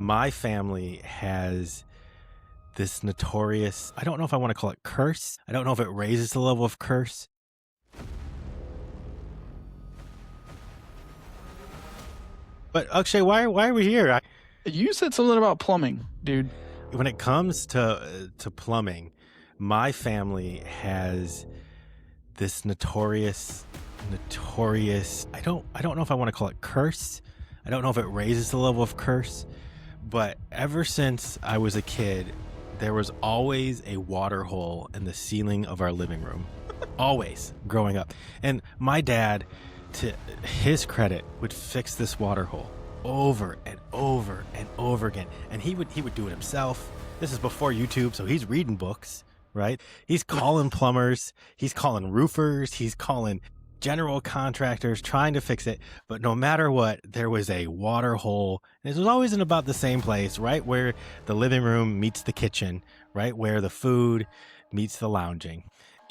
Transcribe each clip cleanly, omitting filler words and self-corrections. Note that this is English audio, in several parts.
My family has this notorious, I don't know if I want to call it curse. I don't know if it raises the level of curse. But Akshay, why are we here? You said something about plumbing, dude. When it comes to plumbing, my family has this notorious, I don't know if I want to call it curse. I don't know if it raises the level of curse, but ever since I was a kid, there was always a water hole in the ceiling of our living room. Always, growing up. And my dad, to his credit, would fix this water hole over and over and over again. And he would do it himself. This is before YouTube, so he's reading books, right? He's calling plumbers, he's calling roofers, he's calling general contractors trying to fix it. But no matter what, there was a water hole. And it was always in about the same place, right where the living room meets the kitchen, right where the food meets the lounging.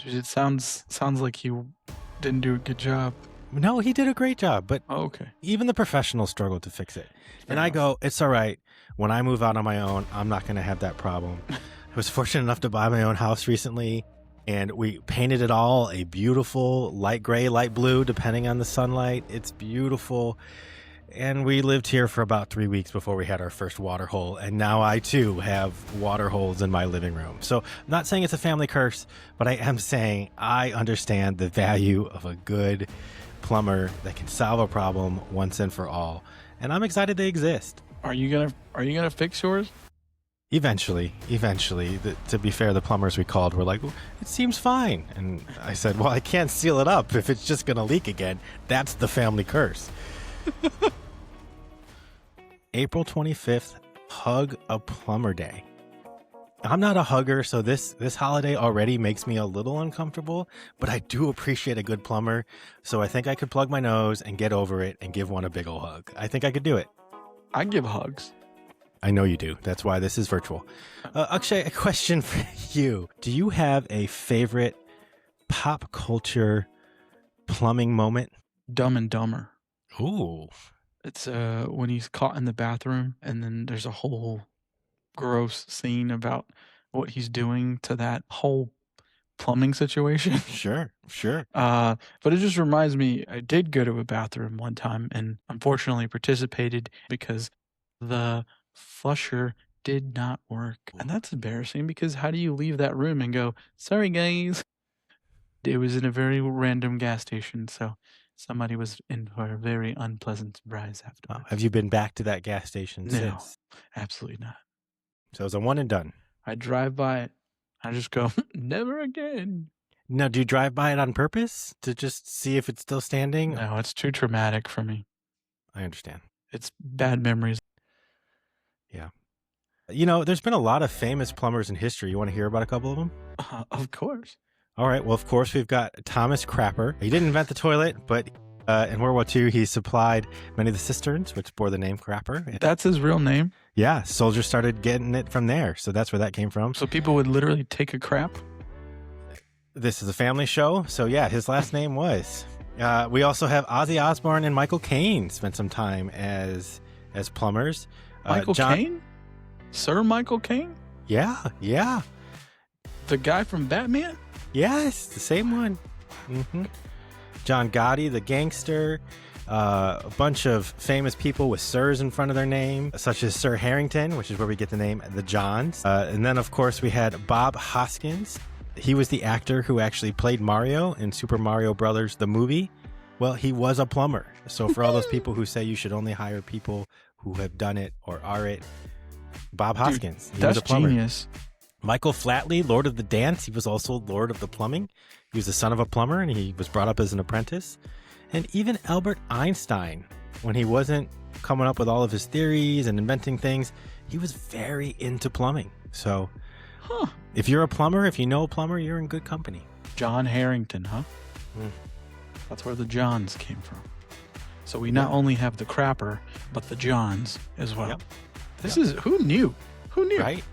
Dude, it sounds like you didn't do a good job. No, he did a great job, but okay. Even the professionals struggled to fix it. Fair and enough. I go, it's all right. When I move out on my own, I'm not going to have that problem. I was fortunate enough to buy my own house recently, and we painted it all a beautiful light gray, light blue, depending on the sunlight. It's beautiful. And we lived here for about 3 weeks before we had our first water hole. And now I too have water holes in my living room. So I'm not saying it's a family curse, but I am saying I understand the value of a good plumber that can solve a problem once and for all. And I'm excited they exist. Are you gonna fix yours? Eventually. To be fair, the plumbers we called were like, it seems fine. And I said, well, I can't seal it up if it's just going to leak again. That's the family curse. April 25th, Hug a Plumber Day. I'm not a hugger, so this holiday already makes me a little uncomfortable, but I do appreciate a good plumber. So I think I could plug my nose and get over it and give one a big ol' hug. I think I could do it. I give hugs. I know you do. That's why this is virtual. Akshay, a question for you. Do you have a favorite pop culture plumbing moment? Dumb and Dumber. Ooh. It's when he's caught in the bathroom, and then there's a whole gross scene about what he's doing to that whole plumbing situation. Sure. But it just reminds me, I did go to a bathroom one time and unfortunately participated because the flusher did not work. And that's embarrassing because how do you leave that room and go, sorry guys? It was in a very random gas station, so somebody was in for a very unpleasant surprise afterwards. Wow. Have you been back to that gas station since? Absolutely not. So it was a one and done. I drive by it. I just go, never again. Now, do you drive by it on purpose to just see if it's still standing? No, it's too traumatic for me. I understand. It's bad memories. Yeah. You know, there's been a lot of famous plumbers in history. You want to hear about a couple of them? Of course. All right. Well, of course, we've got Thomas Crapper. He didn't invent the toilet, but in World War II, he supplied many of the cisterns, which bore the name Crapper. That's his real name? Yeah. Soldiers started getting it from there. So that's where that came from. So people would literally take a crap? This is a family show. So yeah, his last name was. We also have Ozzy Osbourne and Michael Caine spent some time as plumbers. Michael Caine? Sir Michael Caine? Yeah. The guy from Batman? Yes, the same one. Mm-hmm. John Gotti, the gangster. A bunch of famous people with sirs in front of their name, such as Sir Harrington, which is where we get the name the Johns. And then, of course, we had Bob Hoskins. He was the actor who actually played Mario in Super Mario Brothers, the movie. Well, he was a plumber. So for all those people who say you should only hire people who have done it or are it, Bob Hoskins. Dude, that's was a plumber. Genius. Michael Flatley, Lord of the Dance. He was also Lord of the Plumbing. He was the son of a plumber, and he was brought up as an apprentice. And even Albert Einstein, when he wasn't coming up with all of his theories and inventing things, he was very into plumbing. So if you're a plumber, if you know a plumber, you're in good company. John Harrington, huh? That's where the Johns came from. So we not only have the Crapper, but the Johns as well. Yep. This is, who knew? Right?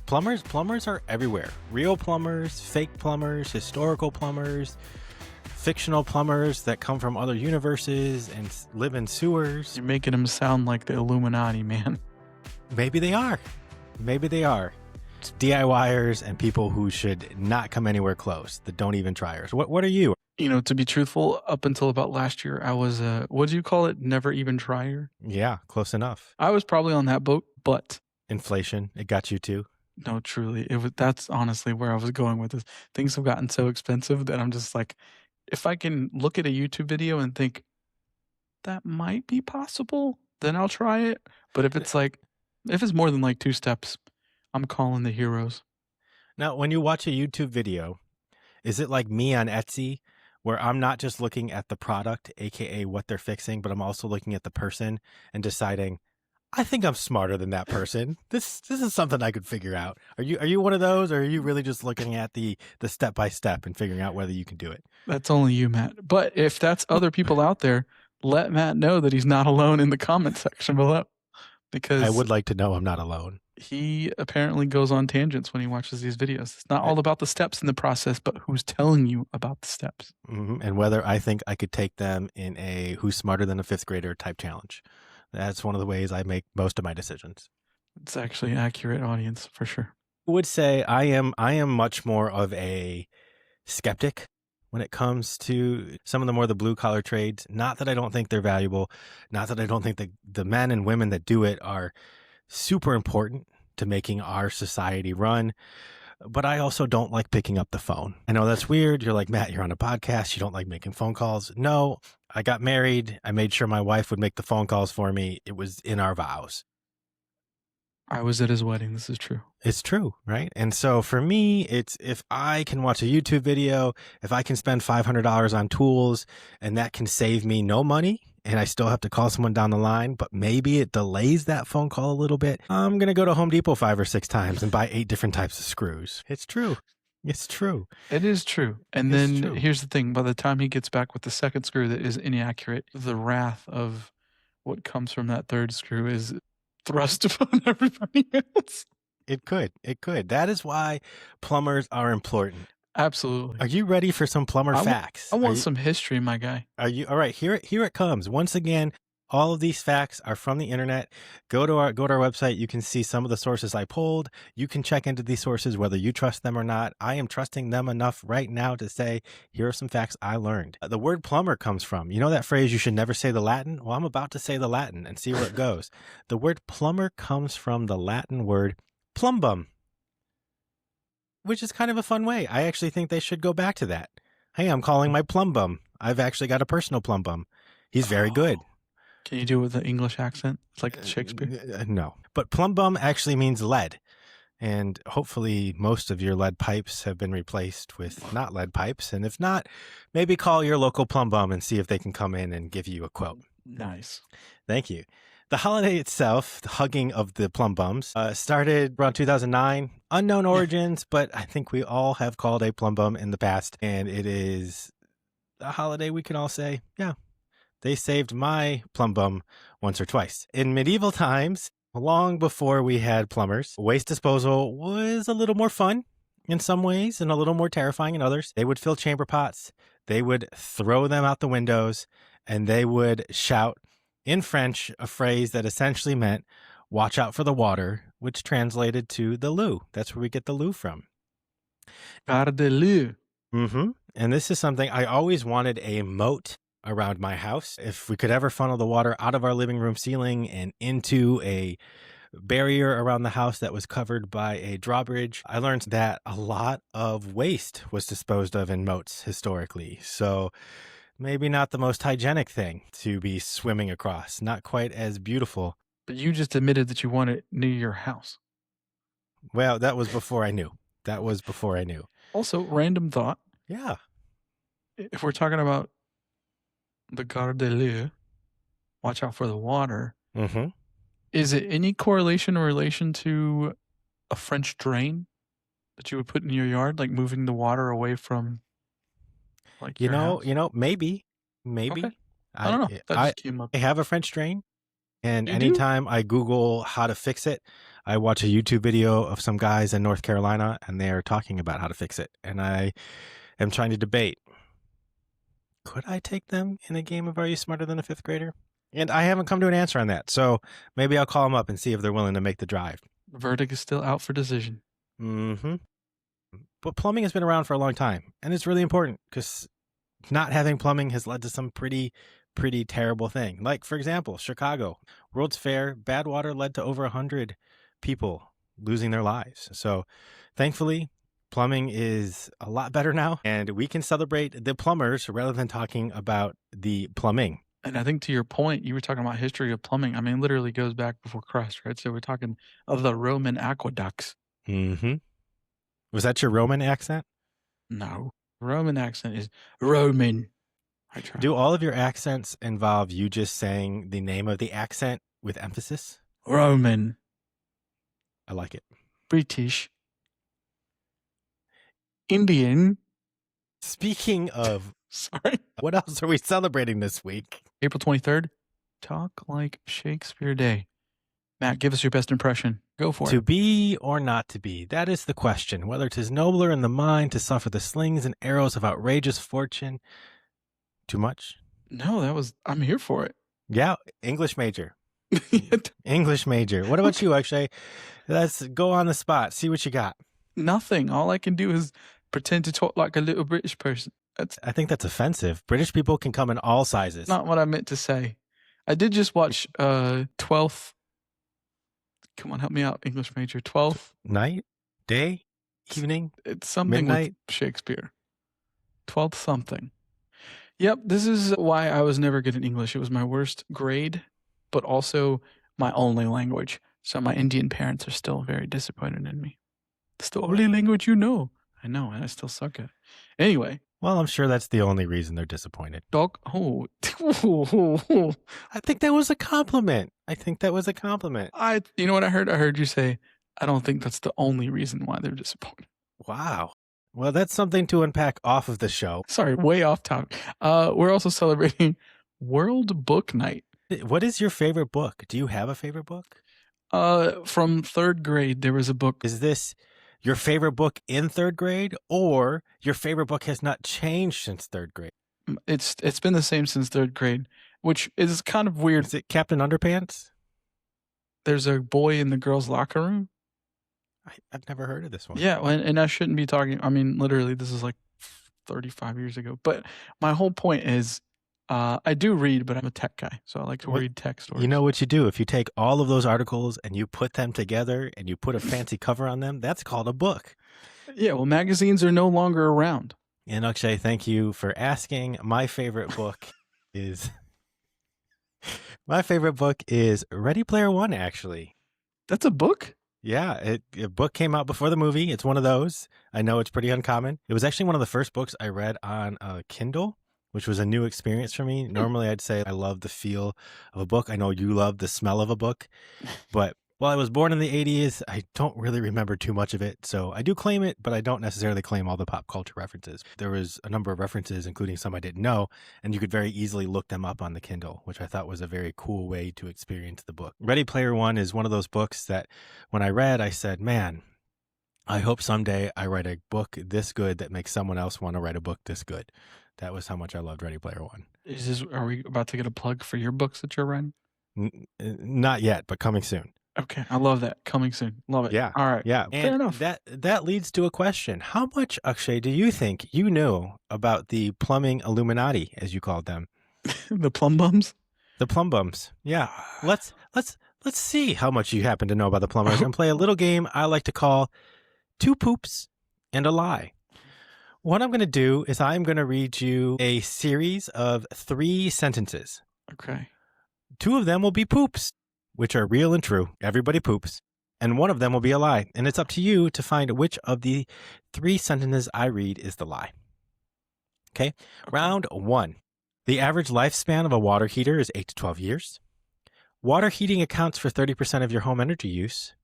Plumbers are everywhere. Real plumbers, fake plumbers, historical plumbers, fictional plumbers that come from other universes and live in sewers. You're making them sound like the Illuminati, man. Maybe they are. Maybe they are. It's DIYers and people who should not come anywhere close, the don't even tryers. What are you? To be truthful, up until about last year, I was what do you call it? Never even tryer. Yeah, close enough. I was probably on that boat, but Inflation, it got you too. no, truly, that's honestly where I was going with this. Things have gotten so expensive that I'm just like, if I can look at a YouTube video and think that might be possible, then I'll try it. But if it's more than like 2 steps, I'm calling the heroes. Now, when you watch a YouTube video, is it like me on Etsy, where I'm not just looking at the product, aka what they're fixing, but I'm also looking at the person and deciding, I think I'm smarter than that person. This is something I could figure out. Are you one of those, or are you really just looking at the step by step and figuring out whether you can do it? That's only you, Matt. But if that's other people out there, let Matt know that he's not alone in the comment section below. Because I would like to know I'm not alone. He apparently goes on tangents when he watches these videos. It's not all about the steps in the process, but who's telling you about the steps. Mm-hmm. And whether I think I could take them in a who's smarter than a 5th grader type challenge. That's one of the ways I make most of my decisions. It's actually an accurate audience for sure. I would say I am much more of a skeptic when it comes to some of the blue collar trades. Not that I don't think they're valuable, not that I don't think the men and women that do it are super important to making our society run, but I also don't like picking up the phone. I know that's weird. You're like, Matt, you're on a podcast. You don't like making phone calls. No, I got married. I made sure my wife would make the phone calls for me. It was in our vows. I was at his wedding. This is true. It's true, right? And so for me, it's if I can watch a YouTube video, if I can spend $500 on tools and that can save me no money and I still have to call someone down the line, but maybe it delays that phone call a little bit, I'm going to go to Home Depot 5 or 6 times and buy 8 different types of screws. It's true. It's true. It is true. And then here's the thing. By the time he gets back with the second screw that is inaccurate, the wrath of what comes from that third screw is thrust upon everybody else. It could. That is why plumbers are important. Absolutely. Are you ready for some plumber facts? I want some history, my guy. Are you? All right, here it comes. Once again, all of these facts are from the internet. Go to our website. You can see some of the sources I pulled. You can check into these sources, whether you trust them or not. I am trusting them enough right now to say, here are some facts I learned. The word plumber comes from, you know that phrase, you should never say the Latin? Well, I'm about to say the Latin and see where it goes. The word plumber comes from the Latin word plumbum, which is kind of a fun way. I actually think they should go back to that. Hey, I'm calling my plumbum. I've actually got a personal plumbum. He's very good. Can you do it with an English accent? It's like Shakespeare. No. But plumbum actually means lead. And hopefully most of your lead pipes have been replaced with not lead pipes. And if not, maybe call your local plumbum and see if they can come in and give you a quote. Nice. Thank you. The holiday itself, the hugging of the plumbums, started around 2009. Unknown origins, but I think we all have called a plumbum in the past. And it is a holiday we can all say, yeah, they saved my plumbum once or twice. In medieval times, long before we had plumbers, waste disposal was a little more fun in some ways and a little more terrifying in others. They would fill chamber pots, they would throw them out the windows, and they would shout in French a phrase that essentially meant, watch out for the water, which translated to the loo. That's where we get the loo from. Garde loo. Mm-hmm. And this is something I always wanted, a moat around my house. If we could ever funnel the water out of our living room ceiling and into a barrier around the house that was covered by a drawbridge. I learned that a lot of waste was disposed of in moats historically. So maybe not the most hygienic thing to be swimming across. Not quite as beautiful. But you just admitted that you want it near your house. Well, that was before I knew. Also, random thought. Yeah. If we're talking about the garde de loo, watch out for the water. Mm-hmm. Is it any correlation or relation to a French drain that you would put in your yard, like moving the water away from, like, your house? Maybe. Okay. I don't know. That just came up. I have a French drain, and You anytime I Google how to fix it, I watch a YouTube video of some guys in North Carolina, and they're talking about how to fix it. And I am trying to debate, could I take them in a game of Are You Smarter Than a 5th Grader? And I haven't come to an answer on that. So maybe I'll call them up and see if they're willing to make the drive. The verdict is still out for decision. Mm-hmm. But plumbing has been around for a long time. And it's really important because not having plumbing has led to some pretty terrible thing. Like, for example, Chicago, World's Fair, bad water led to over 100 people losing their lives. So thankfully, plumbing is a lot better now, and we can celebrate the plumbers rather than talking about the plumbing. And I think to your point, you were talking about history of plumbing. I mean, literally goes back before Christ, right? So we're talking of the Roman aqueducts. Mm-hmm. Was that your Roman accent? No. Roman accent is Roman. I try. Do all of your accents involve you just saying the name of the accent with emphasis? Roman. I like it. British. Indian. Speaking of, sorry, what else are we celebrating this week? April 23rd. Talk like Shakespeare Day. Matt, give us your best impression. Go for it. To be or not to be, that is the question. Whether 'tis nobler in the mind to suffer the slings and arrows of outrageous fortune. Too much? No, I'm here for it. Yeah, English major. English major. What about you, Akshay? Let's go on the spot. See what you got. Nothing. All I can do is pretend to talk like a little British person. I think that's offensive. British people can come in all sizes. Not what I meant to say. I did just watch 12th. Come on, help me out, English major. 12th night, day, evening. It's something midnight with Shakespeare. 12th something. Yep, this is why I was never good at English. It was my worst grade, but also my only language. So my Indian parents are still very disappointed in me. It's the only language you know. I know, and I still suck at it. Anyway. Well, I'm sure that's the only reason they're disappointed. Oh. I think that was a compliment. You know what I heard? I heard you say, I don't think that's the only reason why they're disappointed. Wow. Well, that's something to unpack off of the show. Sorry, way off topic. We're also celebrating World Book Night. What is your favorite book? Do you have a favorite book? From third grade, there was a book. Is this your favorite book in third grade, or your favorite book has not changed since third grade? It's been the same since third grade, which is kind of weird. Is it Captain Underpants? There's a boy in the girls' locker room. I've never heard of this one. Yeah, and I shouldn't be talking. I mean, literally, this is like 35 years ago. But my whole point is, I do read, but I'm a tech guy, so I like to read tech stories. You know what you do? If you take all of those articles and you put them together and you put a fancy cover on them, that's called a book. Yeah, well, magazines are no longer around. And Akshay, thank you for asking. My favorite book is Ready Player One, actually. That's a book? Yeah, a book came out before the movie. It's one of those. I know it's pretty uncommon. It was actually one of the first books I read on a Kindle, which was a new experience for me. Normally, I'd say I love the feel of a book. I know you love the smell of a book. But while I was born in the 80s, I don't really remember too much of it. So I do claim it, but I don't necessarily claim all the pop culture references. There was a number of references, including some I didn't know, and you could very easily look them up on the Kindle, which I thought was a very cool way to experience the book. Ready Player One is one of those books that when I read, I said, man, I hope someday I write a book this good that makes someone else want to write a book this good. That was how much I loved Ready Player One. Are we about to get a plug for your books that you're writing? Not yet, but coming soon. Okay, I love that. Coming soon. Love it. Yeah. All right. Yeah. Fair enough. That leads to a question. How much, Akshay, do you think you knew about the plumbing Illuminati, as you called them? The plum bums? The plum bums. Yeah. Let's see how much you happen to know about the plumbers and play a little game I like to call Two Poops and a Lie. What I'm going to do is I'm going to read you a series of 3 sentences. Okay. 2 of them will be poops, which are real and true. Everybody poops. And 1 of them will be a lie. And it's up to you to find which of the 3 sentences I read is the lie. Okay. Round 1. The average lifespan of a water heater is 8 to 12 years. Water heating accounts for 30% of your home energy use.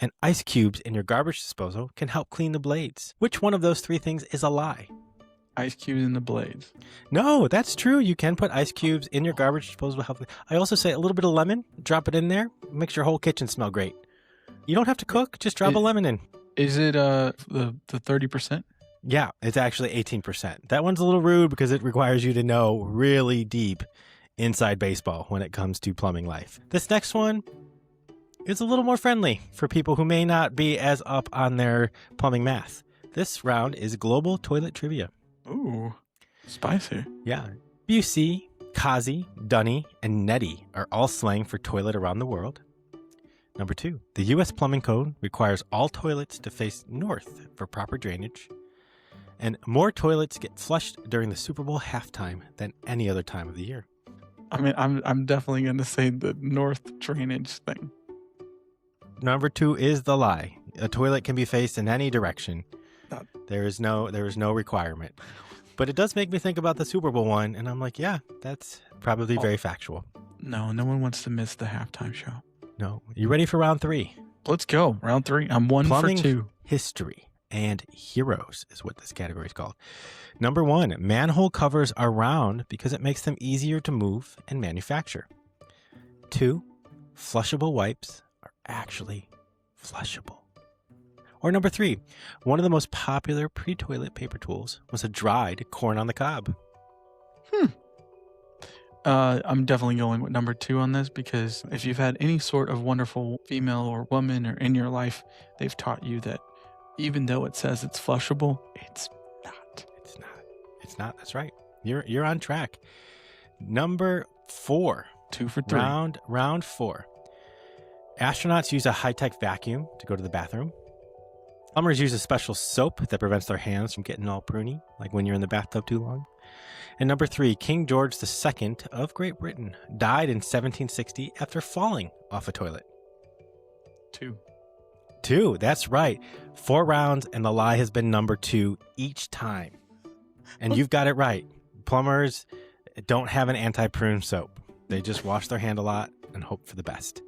And ice cubes in your garbage disposal can help clean the blades. Which one of those 3 things is a lie? Ice cubes in the blades. No, that's true. You can put ice cubes in your garbage disposal. I also say a little bit of lemon. Drop it in there. Makes your whole kitchen smell great. You don't have to cook. Just drop a lemon in. Is it the 30%? Yeah, it's actually 18%. That one's a little rude because it requires you to know really deep inside baseball when it comes to plumbing life. This next one is a little more friendly for people who may not be as up on their plumbing math. This round is global toilet trivia. Ooh, spicy. Yeah. Busey, Kazi, Dunny, and Netty are all slang for toilet around the world. Number 2, the U.S. Plumbing Code requires all toilets to face north for proper drainage. And more toilets get flushed during the Super Bowl halftime than any other time of the year. I mean, I'm definitely going to say the north drainage thing. Number 2 is the lie. A toilet can be faced in any direction. There is no requirement. But it does make me think about the Super Bowl one, and I'm like, yeah, that's probably very factual. No one wants to miss the halftime show. No. You ready for round 3? Let's go. Round 3. I'm 1 Plumbing for 2. History and heroes is what this category is called. Number 1, manhole covers are round because it makes them easier to move and manufacture. 2, flushable wipes are actually flushable. Or number 3, one of the most popular pre-toilet paper tools was a dried corn on the cob. I'm definitely going with number 2 on this, because if you've had any sort of wonderful female or woman or in your life, they've taught you that even though it says it's flushable, it's not. It's not. That's right. You're on track. Number 4. 2 for 3. Round 4. Astronauts use a high-tech vacuum to go to the bathroom. Plumbers use a special soap that prevents their hands from getting all pruny, like when you're in the bathtub too long. And number 3, King George II of Great Britain died in 1760 after falling off a toilet. 2, that's right. 4 rounds, and the lie has been number 2 each time. And you've got it right. Plumbers don't have an anti-prune soap. They just wash their hand a lot and hope for the best.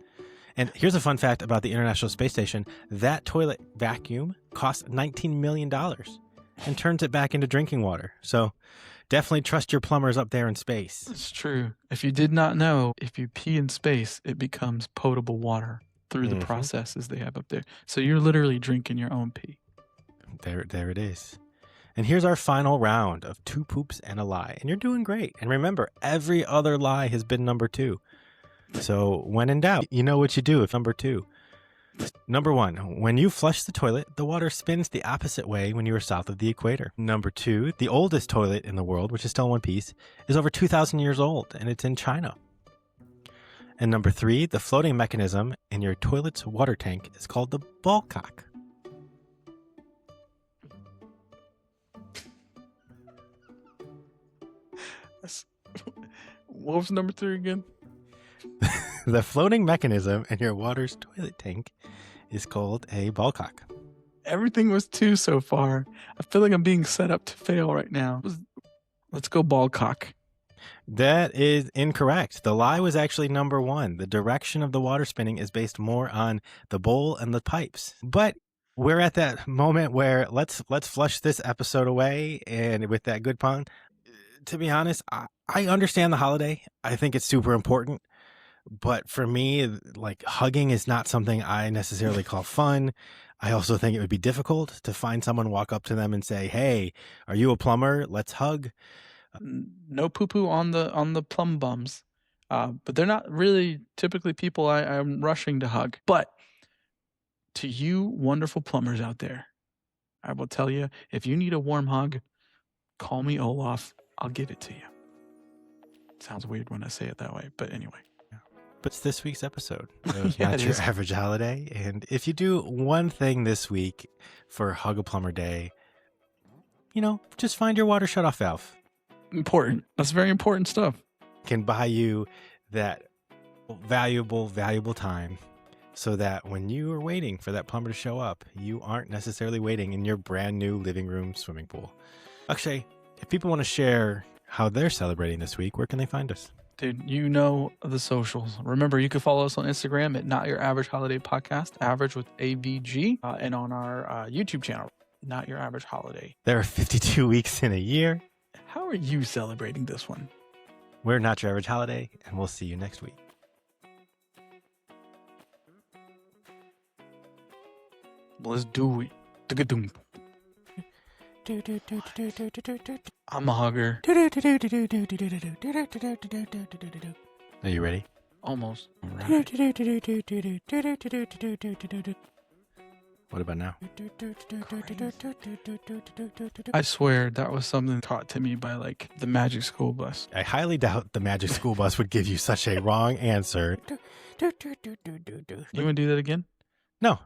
And here's a fun fact about the International Space Station. That toilet vacuum costs $19 million and turns it back into drinking water. So definitely trust your plumbers up there in space. It's true. If you did not know, if you pee in space, it becomes potable water through the processes they have up there. So you're literally drinking your own pee. There it is. And here's our final round of 2 poops and a lie. And you're doing great. And remember, every other lie has been number 2. So when in doubt, you know what you do if number 2. Number 1, when you flush the toilet, the water spins the opposite way when you are south of the equator. Number 2, the oldest toilet in the world, which is still in one piece, is over 2,000 years old, and it's in China. And number 3, the floating mechanism in your toilet's water tank is called the ball cock. What was number 3 again? The floating mechanism in your water's toilet tank is called a ball cock. Everything was 2 so far. I feel like I'm being set up to fail right now. Let's go ball cock. That is incorrect. The lie was actually number 1. The direction of the water spinning is based more on the bowl and the pipes. But we're at that moment where let's flush this episode away, and with that good pun, to be honest, I understand the holiday. I think it's super important. But for me, like, hugging is not something I necessarily call fun. I also think it would be difficult to find someone, walk up to them and say, "Hey, are you a plumber? Let's hug." No poo-poo on the plum bums. But they're not really typically people I'm rushing to hug. But to you wonderful plumbers out there, I will tell you, if you need a warm hug, call me Olaf. I'll give it to you. Sounds weird when I say it that way, but anyway. But it's this week's episode of Not Your Average Holiday. And if you do one thing this week for Hug a Plumber Day, just find your water shutoff valve. Important. That's very important stuff. Can buy you that valuable time so that when you are waiting for that plumber to show up, you aren't necessarily waiting in your brand new living room swimming pool. Akshay, if people want to share how they're celebrating this week, where can they find us? Dude, you know the socials. Remember, you can follow us on Instagram at Not Your Average Holiday Podcast, average with AVG, and on our YouTube channel, Not Your Average Holiday. There are 52 weeks in a year. How are you celebrating this one? We're Not Your Average Holiday, and we'll see you next week. Let's do it. I'm a hugger. Are you ready? Almost. All right. What about now? I swear that was something taught to me by like the Magic School Bus. I highly doubt the Magic School Bus would give you such a wrong answer. You want to do that again? No,